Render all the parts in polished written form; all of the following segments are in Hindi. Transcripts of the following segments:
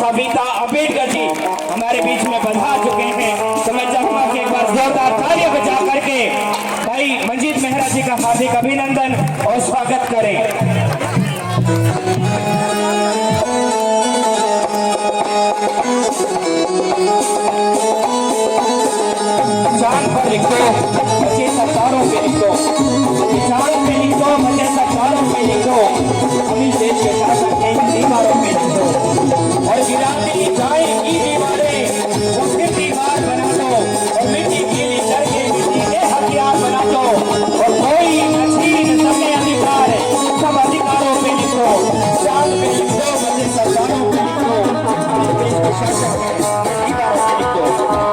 सविता अम्बेडकर जी हमारे बीच में बधा चुके हैं। तो मैं चाहूंगा कि एक बार जोरदार तालियां बजा करके भाई मंजीत मेहरा जी का हार्दिक अभिनंदन और स्वागत करें। चांद पर लिख दो बचे सत्तारों पे लिख दो, चांद पे लिख दो बचे सत्तारों पे लिख दो, अभी देश के शासन के दीवारों पे लिख दो और गिराती जाएगी दीवारें तो फिर दीवार बना दो और मिट्टी गीली करके मिट्टी के हथियार बना दो और कोई न छीन सके अधिकार, सब अधिकारों पे लिख दो, चांद पे लिख दो बचे सत्तारों पे लिख दो, देश के शासन के दीवारों पे लिख दो।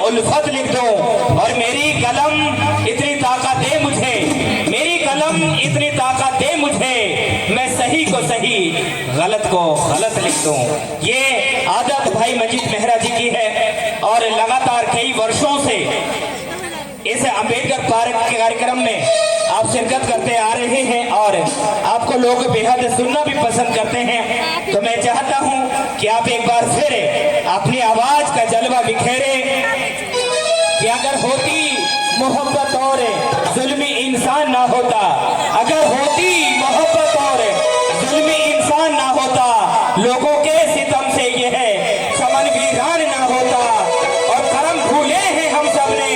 उल्फत लिख दो और मेरी कलम इतनी ताकत दे मुझे, मेरी कलम इतनी ताकत दे मुझे, मैं सही को सही गलत को गलत लिख दूं। ये आदत भाई मंजीत मेहरा जी की है और लगातार कई वर्षों से इस अंबेडकर पार्क के कार्यक्रम में आप शिरकत करते आ रहे हैं और आपको लोग बेहद सुनना भी पसंद करते हैं। तो मैं चाहता हूं कि आप एक बार फिर अपनी आवाज का जलवा बिखेरे कि अगर होती मोहब्बत और जुल्मी इंसान ना होता, अगर होती मोहब्बत और जुल्मी इंसान ना होता, लोगों के सितम से यह चमन वीरान ना होता और करम भूले हैं हम सबने,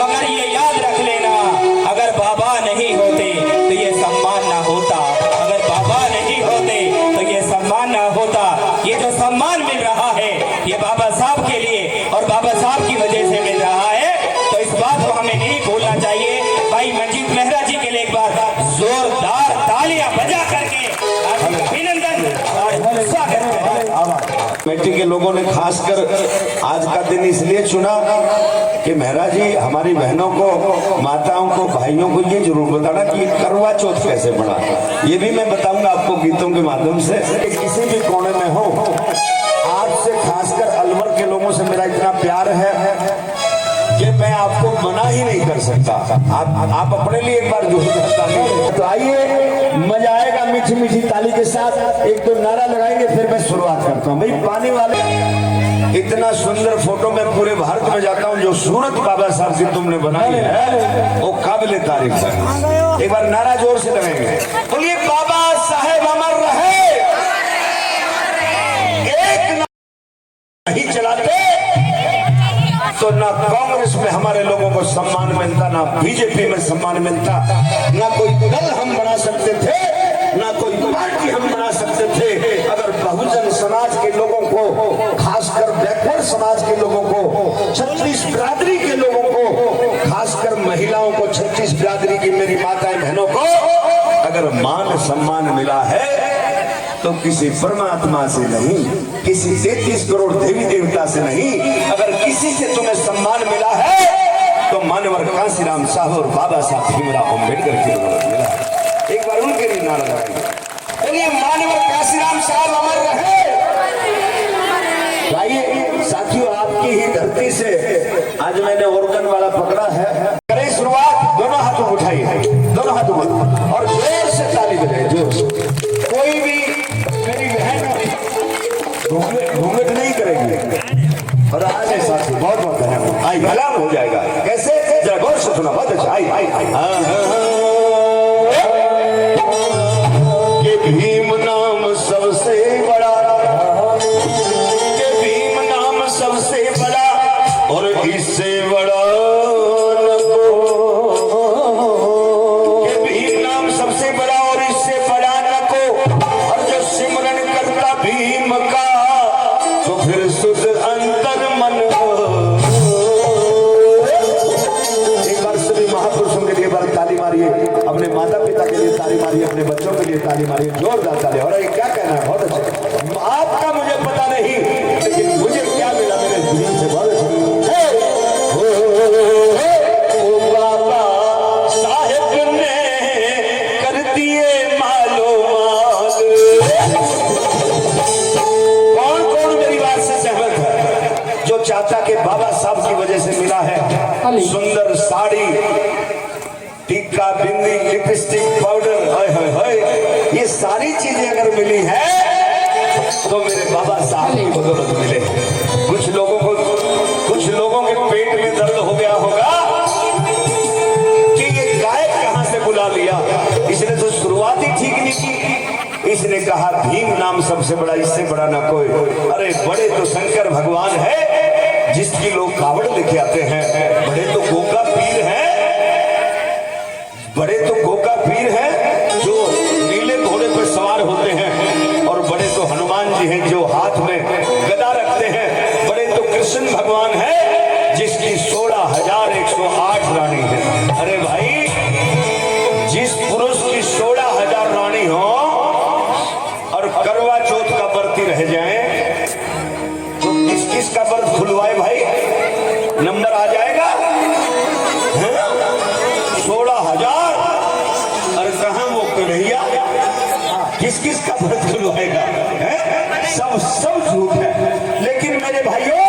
मगर ये याद रख लेना अगर बाबा नहीं होते तो ये सम्मान ना होता, अगर बाबा नहीं होते तो ये सम्मान ना होता। ये जो सम्मान मिल रहा है ये बाबा साहब के लिए और बाबा साहब की वजह से मिल रहा है, तो इस बात को हमें नहीं भूलना चाहिए। भाई मंजीत मेहरा जी के लिए एक बार जोरदार तालियां बजा करके अभिनंदन और स्वागत करें। कमेटी के लोगों ने खासकर आज का दिन इसलिए चुना कि मेहरा जी हमारी बहनों को, माताओं को, भाइयों को ये जरूर बताना कि करवा चौथ कैसे बना, ये भी मैं बताऊंगा आपको गीतों के माध्यम से। किसी भी कोने में हो, आपसे खासकर अलवर के लोगों से मेरा इतना प्यार है कि मैं आपको मना ही नहीं कर सकता। आप अपने लिए एक बार जो तो आइए, मजा आएगा मीठी मीठी ताली के साथ। एक तो नारा लगाएंगे फिर मैं शुरुआत करता हूँ। भाई पानी वाले इतना सुंदर फोटो मैं पूरे भारत में जाता हूँ, जो सूरत बाबा साहब की तुमने बनाई है वो काबिल तारीफ है। एक बार नारा जोर से लगाएंगे, बोलिए बाबा साहेब अमर रहे। एक नहीं चलाते तो ना कांग्रेस में हमारे लोगों को सम्मान मिलता, ना बीजेपी में सम्मान मिलता, ना कोई दल हम बना सकते थे, ना कोई पार्टी हम बना सकते थे, अगर बहुजन समाज के लोगों को, खासकर बैकवर्ड समाज के लोगों को, 36 बिरादरी के लोगों को, खासकर महिलाओं को, 36 बिरादरी की मेरी माताएं बहनों को अगर मान सम्मान मिला है तो किसी परमात्मा से नहीं, किसी 33 करोड़ देवी देवता से नहीं, अगर किसी से तुम्हें सम्मान मिला है तो मानवर कांसीराम साहब और बाबा साहब भीमराव अम्बेडकर की मदद मिला है। एक बार उनके लिए नारा लगाएंगे, बोलिए मानवर कांसीराम साहब अमर रहे। भाई साथियों, आपकी ही धरती खुशी से आज मैंने ऑर्गन वाला पकड़ा है। करें शुरुआत, दोनों हाथों को उठाइए, दोनों हाथों को, और जोर से ताली बजाए, जोर से। कोई भी मेरी बहन घूंघट नहीं करेगी। और आज ऐसा बहुत बहुत धन्यवाद। आई कलाम हो जाएगा कैसे, जरा गौर से सुना, बहुत अच्छा। आई आई आई ये भीम नाम सबसे बड़ा, ये भीम नाम सबसे बड़ा, और इससे बड़ा न को। ये भीम नाम सबसे बड़ा और इससे बड़ा न को। और जो सिमरन करता भीम का तो फिर शुद्ध अंतर मन हो। एक बार सभी महापुरुषों के लिए बार ताली मारिए, अपने माता पिता के लिए ताली मारिए, अपने बच्चों के लिए ताली मारिए, जोरदार ताली। और ये क्या कहना है, बहुत अच्छा। आपका मुझे पता नहीं, लेकिन मुझे क्या मिला मेरे दिल से, बहुत अच्छा। ओ बाबा साहेब ने कर दिए मालो माल। कौन कौन मेरी बात से सहमत है? जो चाचा के बाबा साहब की वजह से मिला है, सुंदर साड़ी, टीका, बिंदी, लिपस्टिक, पाउडर, हाय हाय हाय, ये सारी चीजें अगर मिली है तो मेरे बाबा साहब की बदौलत मिले। कुछ लोगों के पेट में दर्द हो गया होगा कि ये गायक कहां से बुला लिया, इसने तो शुरुआत ही ठीक नहीं की। इसने कहा भीम नाम सबसे बड़ा, इससे बड़ा ना कोई। अरे बड़े तो शंकर भगवान है जिसकी लोग कावड़ लेके आते हैं, बड़े तो गोगा पीर हैं, बड़े तो गोगा पीर हैं जो नीले घोड़े पर सवार होते हैं, और बड़े तो हनुमान जी हैं जो हाथ में गदा रखते हैं, बड़े तो कृष्ण भगवान है जिसकी 16,108 रानी है। अरे भाई, जिस पुरुष की 16,000 रानी हो और करवा चौथ का व्रती रह जाए तो किस किस का व्रत खुलवाए भाई, नंबर आ जाएगा। 16,000 और कहां वो कन्हैया, किस किस का व्रत खुलवाएगा? सब झूठ है। लेकिन मेरे भाइयों,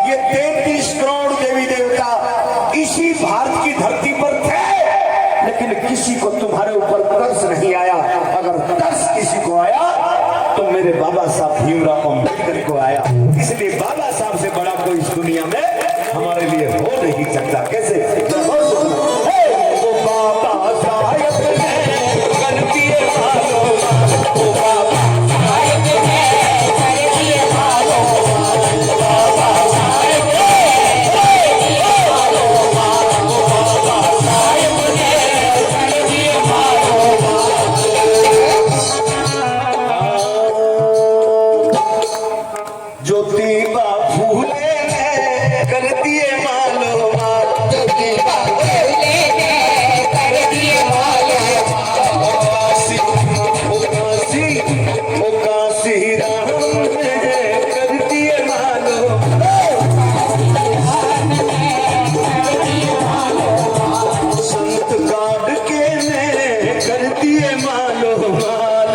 ये 33 करोड़ देवी देवता इसी भारत की धरती पर थे, लेकिन किसी को तुम्हारे ऊपर तरस नहीं आया। अगर तरस किसी को आया तो मेरे बाबा साहब भीमराव अम्बेडकर को आया। इसलिए बाबा साहब से बड़ा कोई इस दुनिया में हमारे लिए हो नहीं सकता। कैसे? बाबा साहब ने कर दिए मालो, ओ बाबा साहब ने कर दिए मालो, बाबा साहब ने कर दिए मालो, बाबा साहब ने कर दिए मालो। ज्योतिबा फूले ने कर दिए मालो माल, ज्योतिबा फूले ने कर दिए मालो माल, ओ काशी राम ने कर दिए मालो, संत गाड़ के ने कर दिए मालो माल,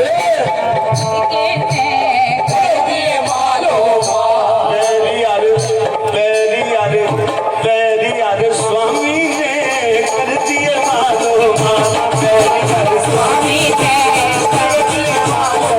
स्वामी ने कर दिए मालो स्वामी ने कर दिए मालो।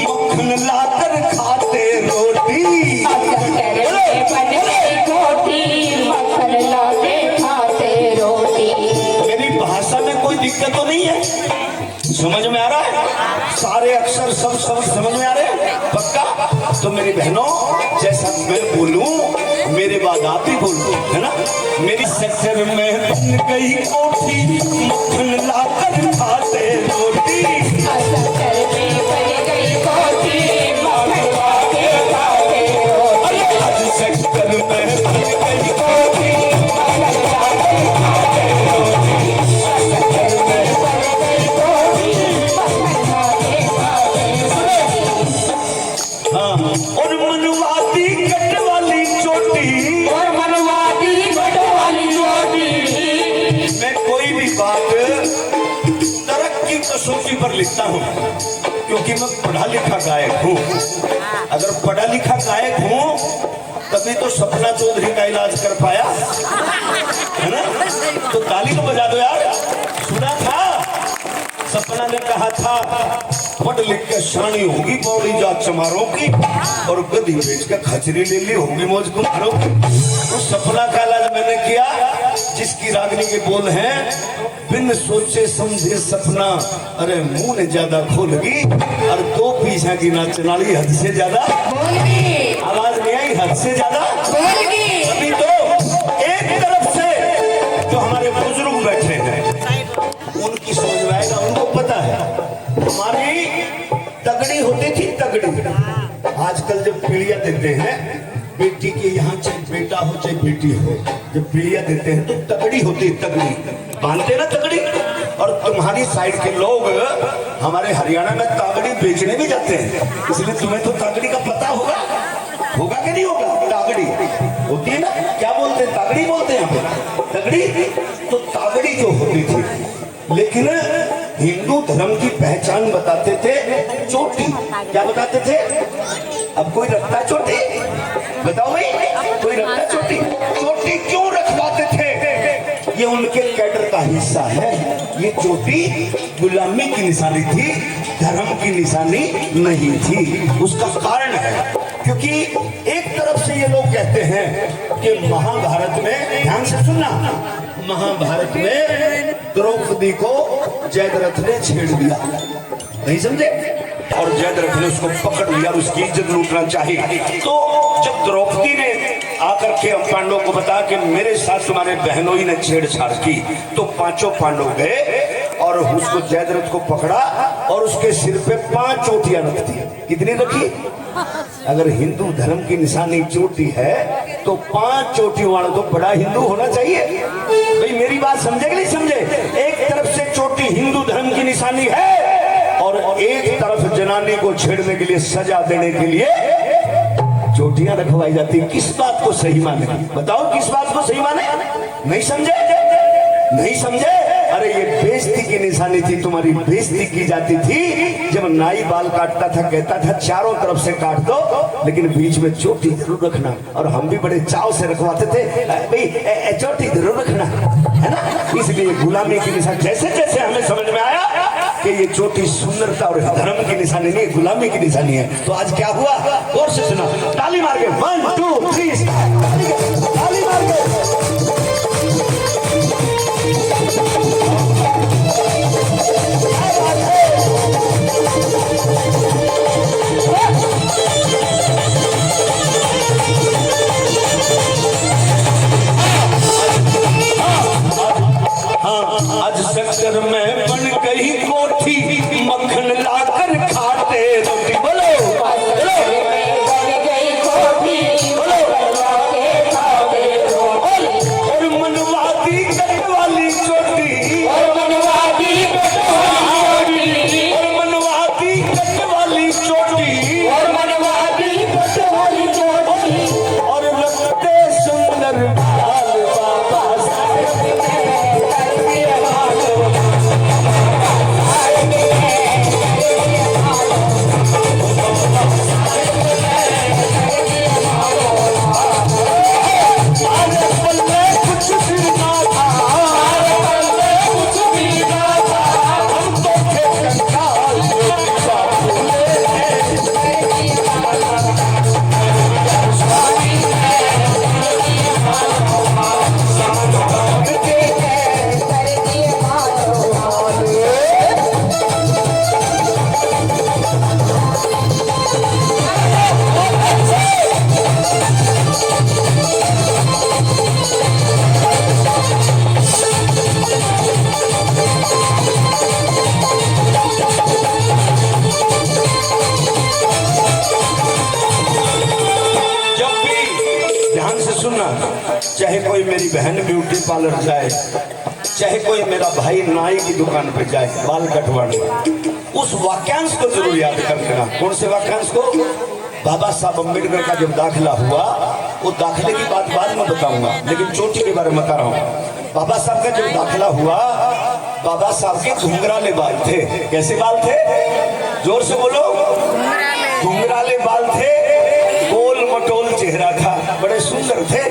मक्खन लाकर खाते रोटी। मेरी भाषा में कोई दिक्कत तो नहीं है? समझ में आ रहा है? सारे अक्षर सब समझ में आ रहे हैं? पक्का? तो मेरी बहनों, जैसा मैं बोलूं मेरे बाद आप ही बोलो, है ना? मेरी सेक्टर में बन गई कोठी, मक्खन लाकर खाते रोटी। आज सेक्टर में बन गई कोठी, और मनवाती कट वाली चोटी, मैं कोई भी बात तरक्की कसौटी पर लिखता हूँ क्योंकि मैं पढ़ा लिखा गायक हूँ। अगर पढ़ा लिखा गायक हूँ तभी तो सपना चौधरी का इलाज कर पाया, है ना? तो ताली तो बजा दो यार। सुना था सपना ने कहा था पढ़ लिख के शानी होगी बौड़ी जात चमारों की, और गधी बेच के खचरी ले ली होगी मौज कुमारों की। उस सपना का इलाज मैंने किया जिसकी रागनी के बोल हैं, बिन सोचे समझे सपना अरे मुंह ने ज्यादा खोलगी, और दो पीछा की नाच नाली हद से ज्यादा आवाज नहीं आई, हद से ज्यादा अभी तो एक तरफ से जो हमारे बुजुर्ग बैठे हैं उनकी समझ में आएगा, उनको पता है हमारी तगड़ी होती थी तगड़ी। आजकल जब पीढ़ियां देते हैं बेटी के यहाँ चाहे बेटा हो चाहे बेटी हो, जब पीढ़ियां देते हैं तो तगड़ी होती तगड़ी, बांधते ना तगड़ी। और तुम्हारी साइड के लोग हमारे हरियाणा में तागड़ी बेचने भी जाते हैं, इसलिए तुम्हें तो तागड़ी का पता होगा कि नहीं होगा? तागड़ी होती है ना, क्या बोलते हैं? तागड़ी बोलते हैं यहाँ पे, तगड़ी। तो तागड़ी जो होती थी, लेकिन हिंदू धर्म की पहचान बताते थे चोटी। क्या बताते थे? अब कोई रखता चोटी? बताओ भाई, कोई रखता चोटी? चोटी क्यों रखवाते थे? ये उनके कैडर का हिस्सा है। ये चोटी गुलामी की निशानी थी, धर्म की निशानी नहीं थी। उसका कारण है क्योंकि एक तरफ से ये लोग कहते हैं कि महाभारत में, ध्यान से सुनना, महाभारत में द्रौपदी को जयद्रथ ने छेड़ दिया, नहीं समझे? और जयद्रथ ने उसको पकड़ लिया, उसकी इज्जत लूटना चाहिए। तो जब द्रौपदी ने आकर के पांडवों को बताया कि मेरे साथ तुम्हारे बहनोई ने छेड़छाड़ की, तो पांचों पांडव गए और उसको जयद्रथ को पकड़ा और उसके सिर पे 5 चोटियां रख दी। कितनी रखी? अगर हिंदू धर्म की निशानी चोटी है तो 5 चोटी वाला तो बड़ा हिंदू होना चाहिए। भाई मेरी बात समझे कि नहीं समझे? एक तरफ से चोटी हिंदू धर्म की निशानी है और एक तरफ जनानी को छेड़ने के लिए, सजा देने के लिए चोटियां रखवाई जाती। किस बात को सही माने? बताओ किस बात को सही माने? नहीं समझे? नहीं समझे? अरे ये बेइज्जती की निशानी थी, तुम्हारी बेइज्जती की जाती थी। जब नाई बाल काटता था कहता था चारों तरफ से काट दो लेकिन बीच में चोटी जरूर रखना, और हम भी बड़े चाव से रखवाते थे भाई चोटी जरूर रखना, है ना? इसलिए गुलामी की निशानी, जैसे जैसे हमें समझ में आया कि ये चोटी सुंदरता और धर्म की निशानी नहीं, गुलामी की निशानी है। तो आज क्या हुआ? और से सुना, ताली मार के 1 2 3 ताली मार के। आज सेक्टर में बन गई कोठी, मक्खन लाकर खाते रोटी। बोलो चाहे कोई मेरी बहन ब्यूटी पार्लर जाए, चाहे कोई मेरा भाई नाई की दुकान पे जाए बाल कटवाने, उस वाक्यांश को जरूर याद कर लेना। कौन से वाक्यांश को? बाबा साहब अम्बेडकर का जब दाखिला हुआ, वो दाखिले की बात बाद में बताऊंगा, लेकिन चोटी के बारे में बता रहा हूँ। बाबा साहब का जब दाखिला हुआ, बाबा साहब के घुंघराले बाल थे। कैसे बाल थे? जोर से बोलो। घुंघराले बाल थे, गोल मटोल चेहरा था, बड़े सुंदर थे।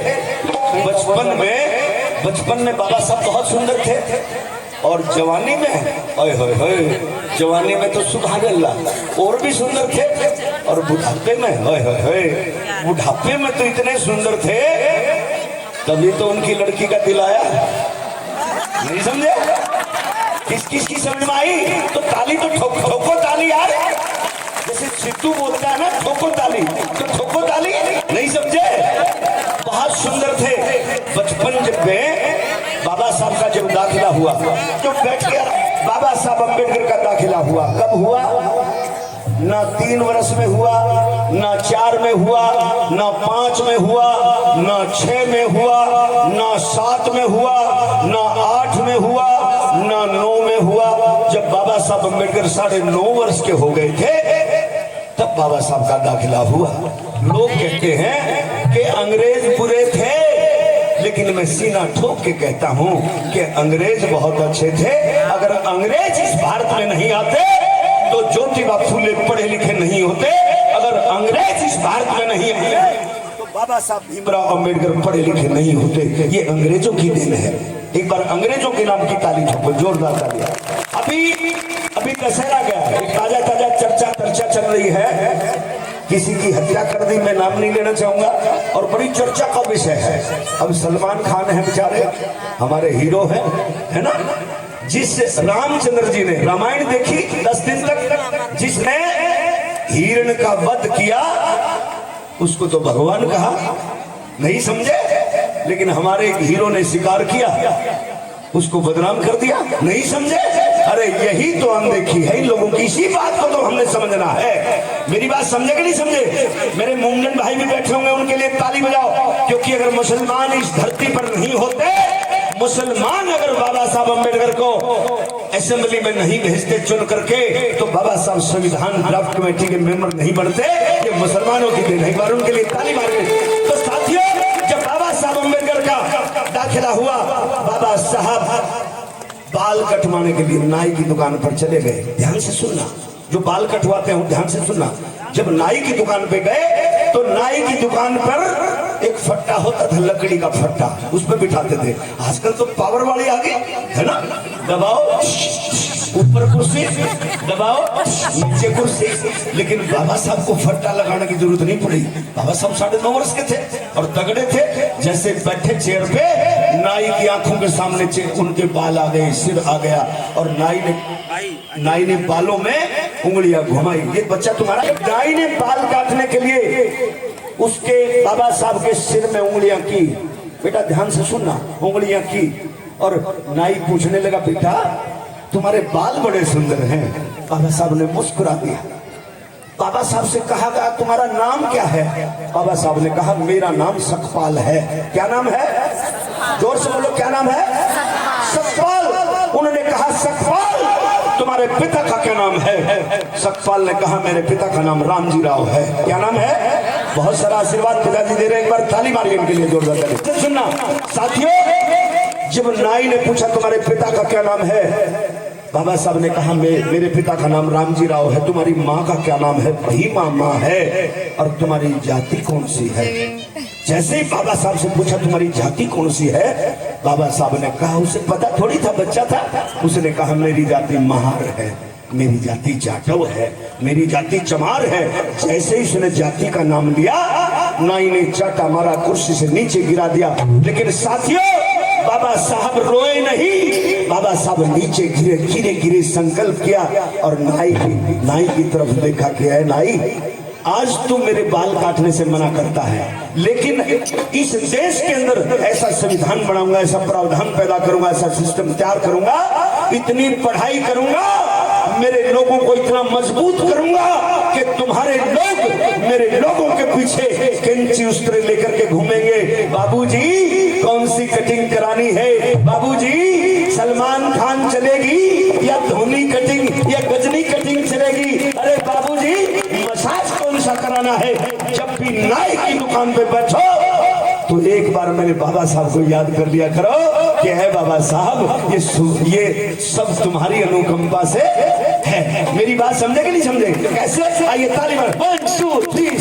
बचपन में बाबा साहब बहुत सुंदर थे, और जवानी में ओए होए होए, जवानी में तो सुभान अल्लाह और भी सुंदर थे, और बुढ़ापे में ओए होए होए, बुढ़ापे में तो इतने सुंदर थे, तभी तो उनकी लड़की का दिल आया। नहीं समझे? किस की समझ में आई? तो ताली तो ठोको ताली यार, जैसे सिद्धू बोलता है ना ठोको ताली, तो ठोको ताली। नहीं समझे? बहुत सुंदर थे। बचपन जब में बाबा साहब का जब दाखिला हुआ, तो बैठ गया। बाबा साहब अम्बेडकर का दाखिला हुआ, कब हुआ? ना 3 वर्ष में हुआ, ना 4 में हुआ, ना 5 में हुआ, ना 6 में हुआ, ना 7 में हुआ, ना 8 में हुआ, ना 9 में हुआ। जब बाबा साहब अम्बेडकर 9.5 वर्ष के हो गए थे, तब बाबा साहब का दाखिला हुआ। लोग कहते हैं कि अंग्रेज बुरे थे, लेकिन मैं सीना ठोक के कहता हूं कि अंग्रेज बहुत अच्छे थे। अगर अंग्रेज इस भारत में नहीं आते तो ज्योतिबा फूले पढ़े लिखे नहीं होते। अगर अंग्रेज इस भारत में नहीं आते तो बाबा साहब भीमराव अम्बेडकर पढ़े लिखे नहीं होते। ये अंग्रेजों की देन है। एक बार अंग्रेजों के नाम की ताली ठोको, जोरदार ताली। अभी दशहरा गया, ताजा चर्चा चल रही है, किसी की हत्या कर दी, मैं नाम नहीं लेना चाहूंगा, और बड़ी चर्चा का विषय है। अब सलमान खान है बेचारे, हमारे हीरो है ना, जिस रामचंद्र जी ने रामायण देखी 10 दिन तक, जिसने हिरण का वध किया उसको तो भगवान कहा। नहीं समझे? लेकिन हमारे एक हीरो ने शिकार किया, उसको बदनाम कर दिया। नहीं समझे? अरे यही तो अनदेखी है इन लोगों की। इसी बात को तो हमने समझना है। मेरी बात समझे कि नहीं समझे? मेरे मुंडन भाई भी बैठे होंगे, उनके लिए ताली बजाओ, क्योंकि अगर मुसलमान इस धरती पर नहीं होते, मुसलमान अगर बाबा साहब अम्बेडकर को असेंबली में नहीं भेजते चुन करके, तो बाबा साहब संविधान ड्राफ्ट कमेटी के मेंबर नहीं बनते। ये मुसलमानों की देन है। एक बार उनके लिए ताली मारे। तो साथियों, जब बाबा साहब अम्बेडकर का दाखिला हुआ, बाबा साहब बाल कटवाने के लिए नाई की दुकान पर चले गए। ध्यान से सुनना, जो बाल कटवाते हैं ध्यान से सुनना। जब नाई की दुकान पे गए, तो नाई की दुकान पर एक फट्टा होता था, लकड़ी का फट्टा, उस पर बिठाते थे। आजकल तो पावर वाली आ गई है ना, दबाओ ऊपर कुर्सी, दबाओ नीचे कुर्सी। लेकिन बाबा साहब को फट्टा लगाने की जरूरत नहीं पड़ी। बाबा साहब 9.5 वर्ष के थे और तगड़े थे। जैसे बैठे चेयर पे, नाई की आंखों के सामने उनके बाल आ गए, सिर आ गया, और नाई ने बालों में उंगलियां घुमाई। ये बच्चा तुम्हारा। नाई ने बाल काटने के लिए उसके बाबा साहब के सिर में उंगलियां की। बेटा ध्यान से सुनना, उंगलियां की, और नाई पूछने लगा, बेटा तुम्हारे बाल बड़े सुंदर हैं। बाबा साहब ने मुस्कुरा दिया। बाबा साहब से कहा गया, तुम्हारा नाम क्या है? बाबा साहब ने कहा, मेरा नाम सखपाल है। क्या नाम है? जोर से बोलो, क्या नाम है? सखपाल। उन्होंने कहा, सखपाल तुम्हारे पिता का क्या नाम है? सखपाल ने कहा, मेरे पिता का नाम रामजी राव है। क्या नाम है? बहुत सारा आशीर्वाद पिताजी दे रहे हैं। एक बार ताली मारिए इनके लिए जोरदार ताली। सुनना साथियों, जब नाई ने पूछा तुम्हारे पिता का क्या नाम है, बाबा साहब ने कहा, मेरे पिता का नाम रामजी राव है। तुम्हारी माँ का क्या नाम है? भीमा माँ है। और तुम्हारी जाति कौन सी है? जैसे ही बाबा साहब से पूछा तुम्हारी जाति कौन सी है, बाबा साहब ने कहा, उसे पता थोड़ी था, बच्चा था। उसने कहा, मेरी जाति महार है, मेरी जाति जाटव है, मेरी जाति चमार है। जैसे ही उसने जाति का नाम लिया, नाई ने चाटा मारा, कुर्सी से नीचे गिरा दिया। लेकिन साथियों, बाबा साहब रोए नहीं। बाबा साहब नीचे गिरे संकल्प किया, और नाई की तरफ देखा कि है नाई, आज तू मेरे बाल काटने से मना करता है, लेकिन इस देश के अंदर ऐसा संविधान बनाऊंगा, ऐसा प्रावधान पैदा करूंगा, ऐसा सिस्टम तैयार करूंगा, इतनी पढ़ाई करूंगा, मेरे लोगों को इतना मजबूत करूंगा कि तुम्हारे लोग मेरे लोगों के पीछे कैंची उस्त्रे लेकर के घूमेंगे। बाबूजी कौन सी कटिंग करानी है बाबूजी? सलमान खान चलेगी या धोनी कटिंग या गजनी कटिंग चलेगी? अरे बाबूजी मसाज कौन सा कराना है? जब भी नाई की दुकान पे बैठो तो एक बार मेरे बाबा साहब को याद कर लिया करो कि है बाबा साहब ये सब तुम्हारी अनुकंपा से है। मेरी बात समझे कि नहीं समझे? कैसे? आइए ताली मारो। 1 2 3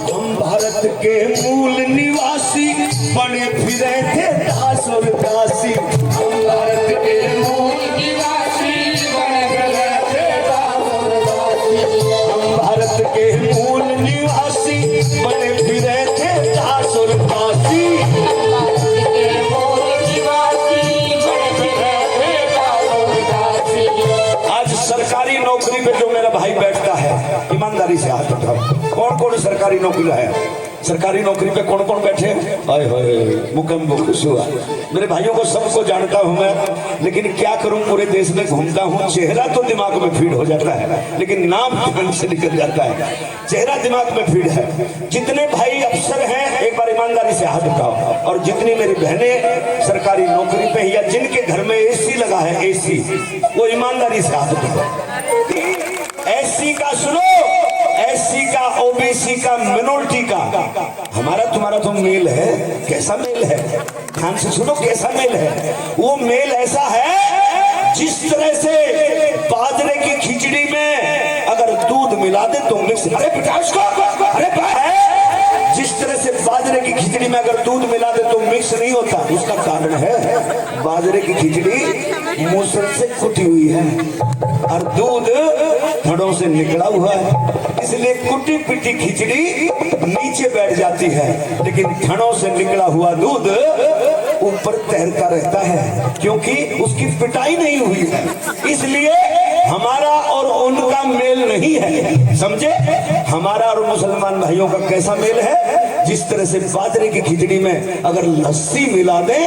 हम भारत के मूल निवासी बने फिरे थे दास और दासी। हम भारत के मूल निवासी बने फिरे थे दास और दासी। हम भारत के मूल निवासी बने फिरे थे दास और दासी। आज सरकारी नौकरी पे जो मेरा भाई बैठता है, ईमानदारी से हाथ उठाओ। कौन कौन सरकारी नौकरी है? सरकारी नौकरी पे कौन कौन बैठे? हाय हाय मुकम खुश हुआ। मेरे भाइयों को सबको जानता हूं मैं, लेकिन क्या करूं, पूरे देश में घूमता हूं। चेहरा तो दिमाग में फीड हो जाता है, लेकिन नाम ध्यान से निकल जाता है। चेहरा दिमाग में फीड है। जितने भाई अफसर हैं एक बार ईमानदारी से हाथ उठाओ। और जितनी मेरी बहनें सरकारी नौकरी पे या जिनके घर में एसी लगा है, एसी, वो ईमानदारी से हाथ उठाओ। एससी का सुनो, एससी का, ओबीसी का, मिनोरिटी का, हमारा तुम्हारा तो मेल है। कैसा मेल है? ध्यान से सुनो, कैसा मेल है? वो मेल ऐसा है जिस तरह से बाजरे की खिचड़ी में अगर दूध मिला दे तो मिक्स, अरे बेटा उसको, अरे जिस तरह से बाजरे की खिचड़ी में अगर दूध मिला दे तो मिक्स नहीं होता। उसका कारण है बाजरे की खिचड़ी मूसल से कुटी हुई है और दूध थड़ों से निकला हुआ है, इसलिए कुटी पिटी खिचड़ी नीचे बैठ जाती है, लेकिन थड़ों से निकला हुआ दूध ऊपर तैरता रहता है, क्योंकि उसकी पिटाई नहीं हुई है। इसलिए हमारा और उनका मेल नहीं है, समझे? हमारा और मुसलमान भाइयों का कैसा मेल है? जिस तरह से बाजरे की खिचड़ी में अगर लस्सी मिला दे,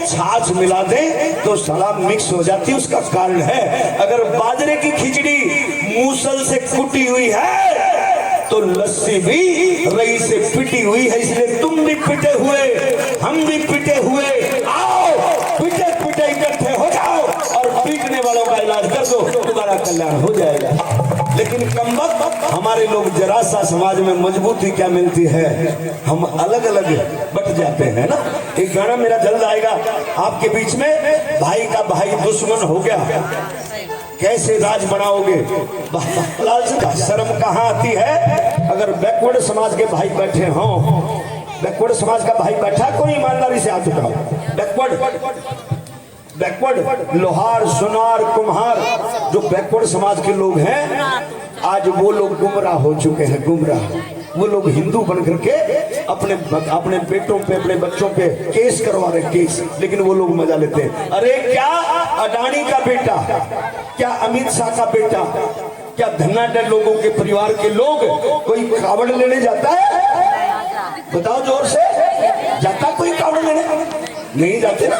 छाछ मिला दे तो सलाद मिक्स हो जाती है। उसका कारण है अगर बाजरे की खिचड़ी मूसल से कुटी हुई है तो लस्सी भी रई से पिटी हुई है। इसलिए तुम भी पिटे हुए, हम भी पिटे हुए, आओ पिटे पिटे इकट्ठे हो जाओ और पीटने वालों का इलाज कर दो, तुम्हारा कल्याण हो जाएगा। लेकिन कमबख्त हमारे लोग जरा सा समाज में मजबूती क्या मिलती है, हम अलग अलग बट जाते हैं ना। एक गाना मेरा जल्द आएगा आपके बीच में, भाई का भाई दुश्मन हो गया, कैसे राज बनाओगे? शर्म कहाँ आती है? अगर बैकवर्ड समाज के भाई बैठे हों, बैकवर्ड समाज का भाई बैठा, कोई ईमानदारी से हाथ उठाओ। बैकवर्ड लोहार, सुनार, कुम्हार, जो बैकवर्ड समाज के लोग हैं, आज वो लोग गुमराह हो चुके हैं। गुमराह वो लोग हिंदू बन करके अपने बेटों पे, अपने बच्चों पे केस करवा रहे, केस, लेकिन वो लोग मजा लेते हैं। अरे क्या अडानी का बेटा, क्या अमित शाह का बेटा, क्या धनाढ्य लोगों के परिवार के लोग कोई कावड़ लेने जाता है? बताओ जोर से, जाता कोई कावड़ लेने? नहीं जाते ना।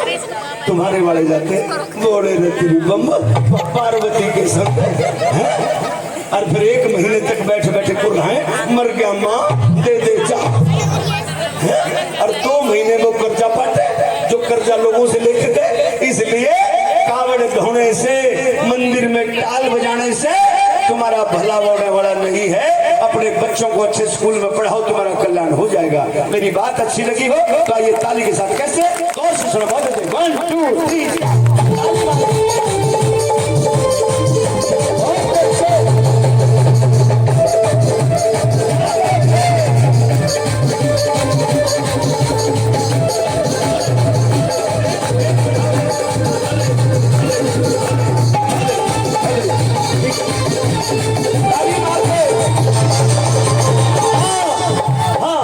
तुम्हारे वाले जाते बोले रहती बम पार्वती के संग, और फिर 1 महीने तक बैठे बैठे कुर्राएं, मर गया माँ दे दे जा, और 2 महीने में कर्जा पाते जो कर्जा लोगों से लेके गए। इसलिए कावड़ धोने से, मंदिर में टाल बजाने से तुम्हारा भला होने वाला नहीं है। अपने बच्चों को अच्छे स्कूल में पढ़ाओ, तुम्हारा कल्याण हो जाएगा। मेरी बात अच्छी लगी हो तो आइए ताली के साथ, कैसे गौर से सुनो, बहुत अच्छे, 1 2 3 हाँ,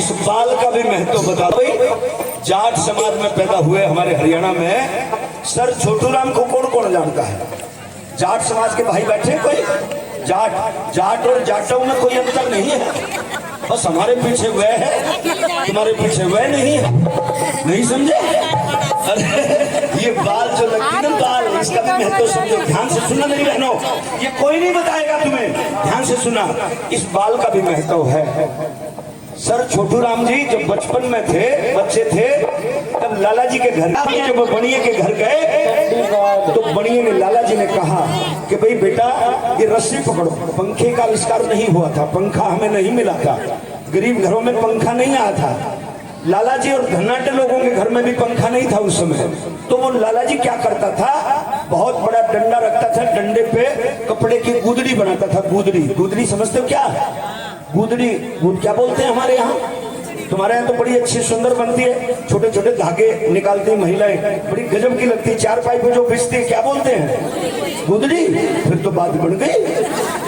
इस बाल का भी महत्व बता दो। जाट समाज में पैदा हुए हमारे हरियाणा में सर छोटू राम को कौन कौन जानता है? जाट समाज के भाई बैठे कोई? जाट और जाटों में कोई अंतर नहीं है, बस हमारे पीछे वह है, तुम्हारे पीछे वह नहीं है। नहीं समझे? अरे ये बाल जो लगती है ना, बाल, इसका भी महत्व समझो। ध्यान से सुनना मेरी बहनों, ये कोई नहीं बताएगा तुम्हें, ध्यान से सुना। इस बाल का भी महत्व है। सर छोटू राम जी जब बचपन में थे, बच्चे थे, तब लाला जी के घर, जब बनिए के घर गए तो बनिए ने, लाला जी ने कहा कि भाई बेटा ये रस्सी पकड़ो। पंखे का आविष्कार नहीं हुआ था, पंखा हमें नहीं मिला था, गरीब घरों में पंखा नहीं आया था। लाला जी और धनाटे लोगों के घर में भी पंखा नहीं था उस समय। तो वो लाला जी क्या करता था, बहुत बड़ा डंडा रखता था, डंडे पे कपड़े की गुदड़ी बनाता था। गुदड़ी समझते हो क्या? गुदड़ी क्या बोलते हैं हमारे यहाँ? तुम्हारे यहाँ तो बड़ी अच्छी सुंदर बनती है, छोटे छोटे धागे निकालती है महिलाएं, बड़ी गजब की लगती है। चारपाई पे जो बिछती है क्या बोलते हैं? गुदड़ी। फिर तो बात बढ़ गई,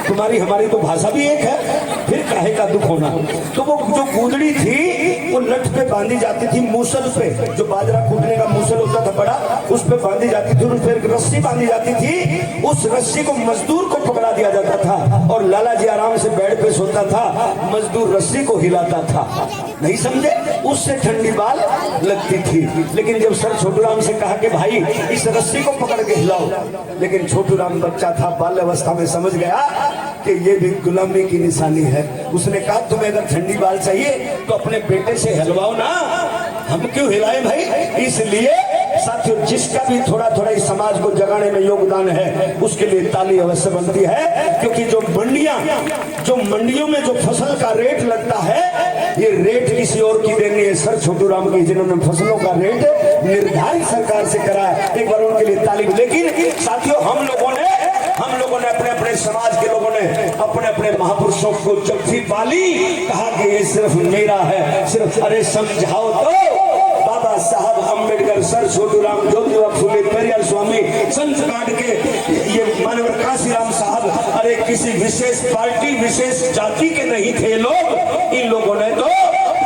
तुम्हारी हमारी तो भाषा भी एक है, फिर काहे का दुख होना। तो वो जो गुदड़ी थी वो लठ पे बांधी जाती थी, मूसल पे, जो बाजरा कूटने का मूसल होता था बड़ा, उस पे बांधी जाती थी, उस पे एक रस्सी बांधी जाती थी। उस रस्सी को मजदूर को पकड़ा दिया जाता था और लाला जी आराम से बेड पे सोता था, मजदूर रस्सी को हिलाता था। नहीं समझे? उससे ठंडी बाल लगती थी। लेकिन जब सर छोटू राम से कहा कि भाई इस रस्सी को पकड़ के हिलाओ, लेकिन छोटू राम बच्चा था, बाल्य अवस्था में समझ गया कि ये भी गुलामी की निशानी है। उसने कहा तुम्हें अगर ठंडी बाल चाहिए तो अपने बेटे से हिलवाओ ना, हम क्यों हिलाएं भाई। इसलिए साथियों, जिसका भी थोड़ा थोड़ा इस समाज को जगाने में योगदान है उसके लिए ताली अवश्य बनती है। क्योंकि जो मंडियों में जो फसल का रेट लगता है, ये रेट किसी और की देनी है, सर छोटू राम की, जिन्होंने फसलों का रेट निर्धारित सरकार से करा है। एक बार उनके लिए ताली। लेकिन साथियों, हम लोगों ने अपने अपने समाज के लोगों ने अपने अपने महापुरुषों को जब भी पाली, कहा कि ये सिर्फ मेरा है, सिर्फ। अरे समझाओ तो, बाबा साहब अम्बेडकर, सर छोटू राम, ज्योतिबा फुले, पेरियार स्वामी, संत काट के ये मानवर काशीराम साहब, अरे किसी विशेष पार्टी विशेष जाति के नहीं थे लोग। इन लोगों ने तो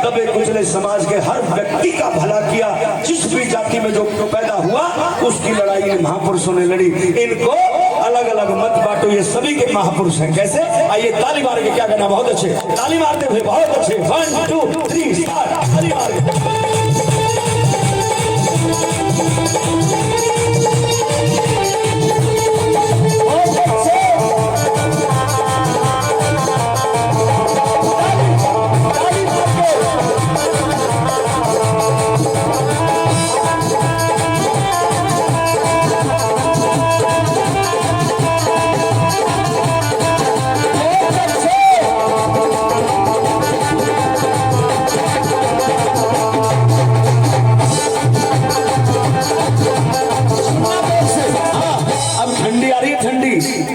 दबे कुचले समाज के हर व्यक्ति का भला किया। जिस भी जाति में जो पैदा हुआ उसकी लड़ाई इन महापुरुषों ने लड़ी। इनको अलग अलग मत बांटो, ये सभी के महापुरुष हैं। कैसे? आइए ताली मार के, क्या कहना, बहुत अच्छे ताली मारते हुए, बहुत अच्छे। 1 2 3 स्टार्ट, ताली मार के।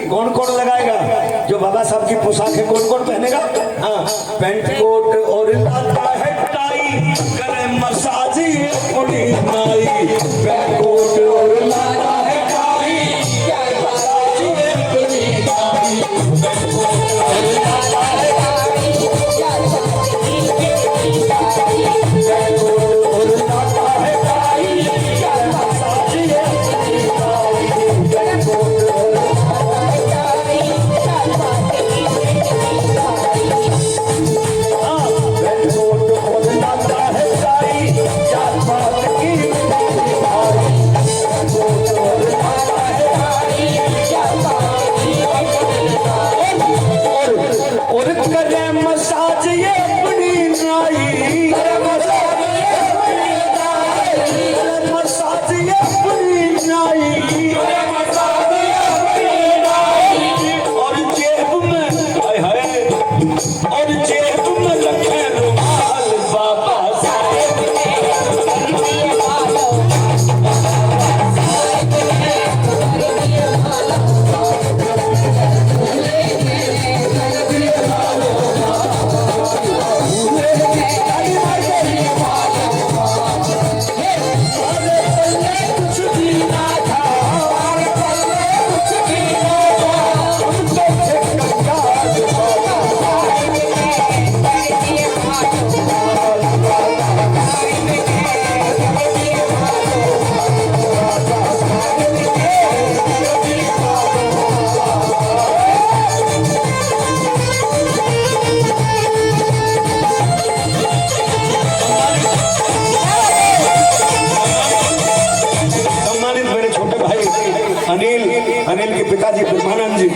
कौन कौन लगाएगा? जो बाबा साहब की पोशाक है कौन कौन पहनेगा? हाँ, पैंट कोट और लाता है टाई, करे मसाज ये पूरी नाई। पैंट कोट और लाता है टाई, करे मसाज ये पूरी नाई। पैंट कोट और लाता है टाई, करे मसाज ये पूरी नाई। पैंट कोट और लाता है टाई, करे मसाज ये पूरी नाई। पैंट कोट और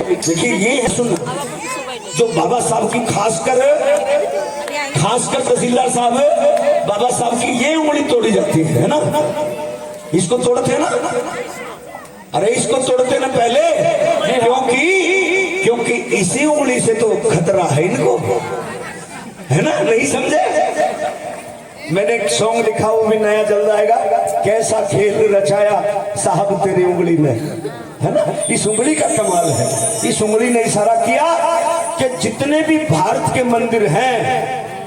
देखिए ये है सुन, जो बाबा साहब की खासकर तहसीलदार साहब बाबा साहब की ये उंगली तोड़ी जाती है ना, इसको तोड़ते हैं ना, अरे इसको तोड़ते ना पहले, क्योंकि इसी उंगली से तो खतरा है इनको, है ना, नहीं समझे। मैंने एक सॉन्ग लिखा, वो भी नया जल्द आएगा, कैसा खेल रचाया साहब तेरी उंगली में, है ना। इस उंगली का कमाल है, इस उंगली ने इशारा किया कि जितने भी भारत के मंदिर हैं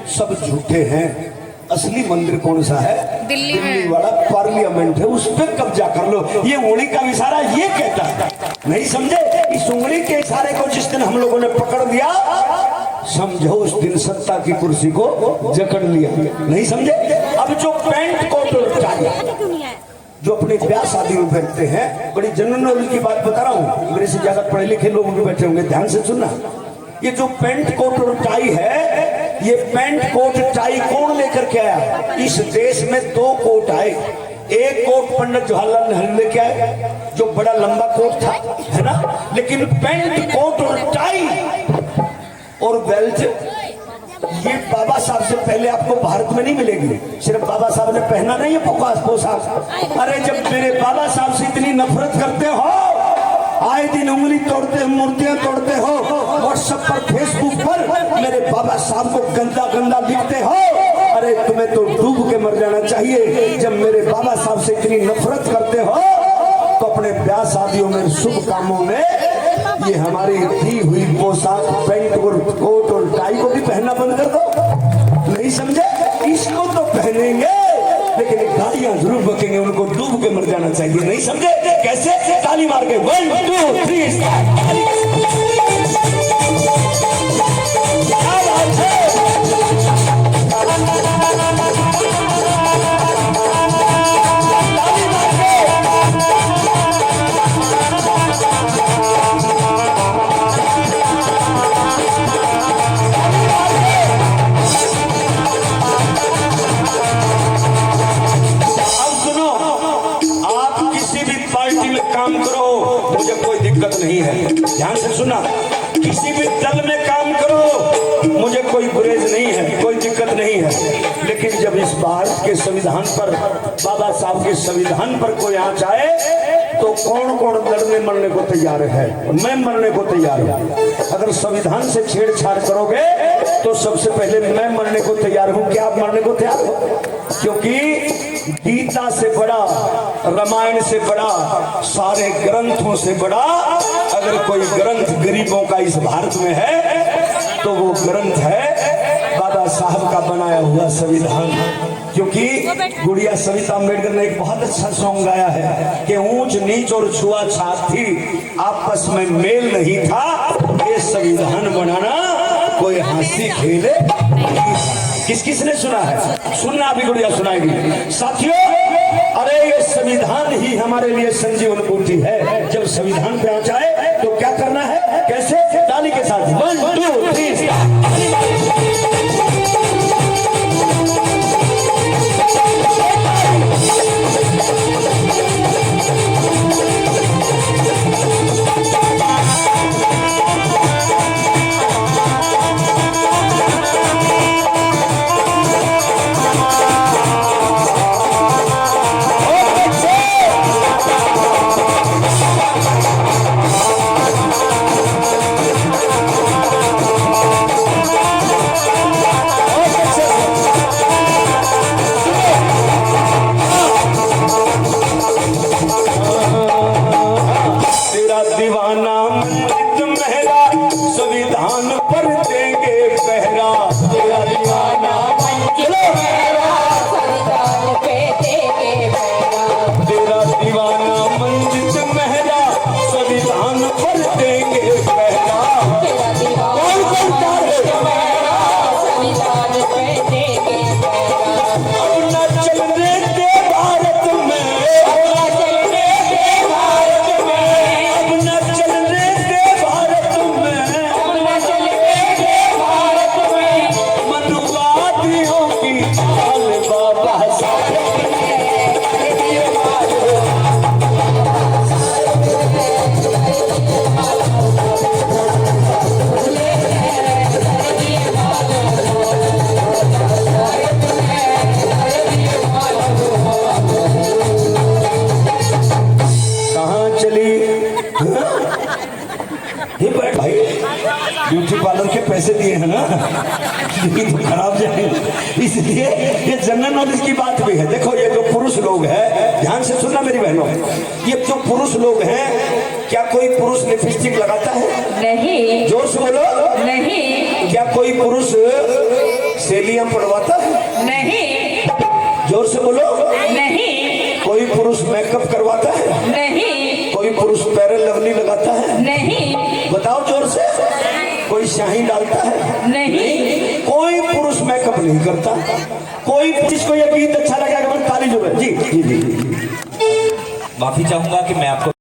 सब झूठे हैं, असली मंदिर कौन सा है, दिल्ली वाला पार्लियामेंट है, उस पर कब्जा कर लो। ये उंगली का इशारा ये कहता है, नहीं समझे। इस उंगली के इशारे को जिस दिन हम लोगों ने पकड़ दिया, समझो उस दिन सत्ता की कुर्सी को जकड़ लिया, नहीं समझे। अब जो पैंट कोट और टाई जो अपने ब्याह शादी में पहनते हैं, बड़ी जनरल नॉलेज की बात बता रहा हूँ, मेरे से ज्यादा पढ़े लिखे लोग भी बैठे होंगे, ध्यान से सुनना। ये जो पैंट कोट और टाई है, ये पैंट कोट टाई कौन लेकर के आया। इस देश में 2 कोट आए, एक कोट पंडित जवाहरलाल नेहरू लेके आए जो बड़ा लंबा कोट था, है ना, लेकिन पैंट कोट और टाई और बेल्ट ये बाबा साहब से पहले आपको भारत में नहीं मिलेगी। सिर्फ बाबा साहब ने पहना नहीं है पोशाक। अरे जब मेरे बाबा साहब से इतनी नफरत करते हो, आए दिन उंगली तोड़ते हो, मूर्तियां तोड़ते हो, व्हाट्सएप पर फेसबुक पर मेरे बाबा साहब को गंदा गंदा लिखते हो, अरे तुम्हें तो डूब के मर जाना चाहिए। जब मेरे बाबा साहब से इतनी नफरत करते हो तो अपने ब्याह शादियों में, शुभ कामों में ये हमारी दी हुई पोशाक पैंट और कोट और टाई को भी पहनना बंद कर दो, नहीं समझे। इसको तो पहनेंगे लेकिन गालियां जरूर बकेंगे, उनको डूब के मर जाना चाहिए, नहीं समझे। कैसे, ताली मार के 1 2 3 स्टार्ट। नहीं है, ध्यान से सुना, किसी भी दल में काम करो, मुझे कोई गुरेज नहीं है, कोई दिक्कत नहीं है, लेकिन जब इस भारत के संविधान पर, बाबा साहब के संविधान पर कोई आंच आए तो कौन कौन लड़ने मरने को तैयार है। मैं मरने को तैयार हूं। अगर संविधान से छेड़छाड़ करोगे तो सबसे पहले मैं मरने को तैयार हूं। क्या आप मरने को तैयार हो? क्योंकि गीता से बड़ा, रामायण से बड़ा, सारे ग्रंथों से बड़ा अगर कोई ग्रंथ गरीबों का इस भारत में है तो वो ग्रंथ है बाबा साहब का बनाया हुआ संविधान। क्योंकि गुड़िया सविता अम्बेडकर ने एक बहुत अच्छा सॉन्ग गाया है कि ऊंच नीच और छुआछूत थी, आपस में मेल नहीं था, ये संविधान बनाना कोई हंसी खेले नहीं था। किस किस ने सुना है? सुनना अभी गुड़िया सुनाएगी। साथियों, अरे ये संविधान ही हमारे लिए संजीवन बूटी है। जब संविधान पे आ जाए तो क्या करना है, कैसे? ताली के साथ 1 2 3 चल रे पैसे दिए हैं ना, ये तो खराब जाए, इसलिए ये जनरल नॉलेज की बात भी है। देखो ये जो पुरुष लोग हैं, ध्यान से सुनना मेरी बहनों, ये जो पुरुष लोग हैं, क्या कोई पुरुष लिपस्टिक लगाता है? नहीं। जोर से बोलो। नहीं। क्या कोई पुरुष सेलियां पड़वाता है? नहीं। जोर से बोलो। नहीं। कोई पुरुष मेकअप करवाता है? नहीं। कोई पुरुष पैरल लवली लगाता है? नहीं। बताओ जोर से। कोई शाही डालता है? नहीं। कोई पुरुष मेकअप नहीं करता। कोई जिसको ये गीत अच्छा लगा कि ताली जो है। जी जी जी। माफी चाहूंगा कि मैं आपको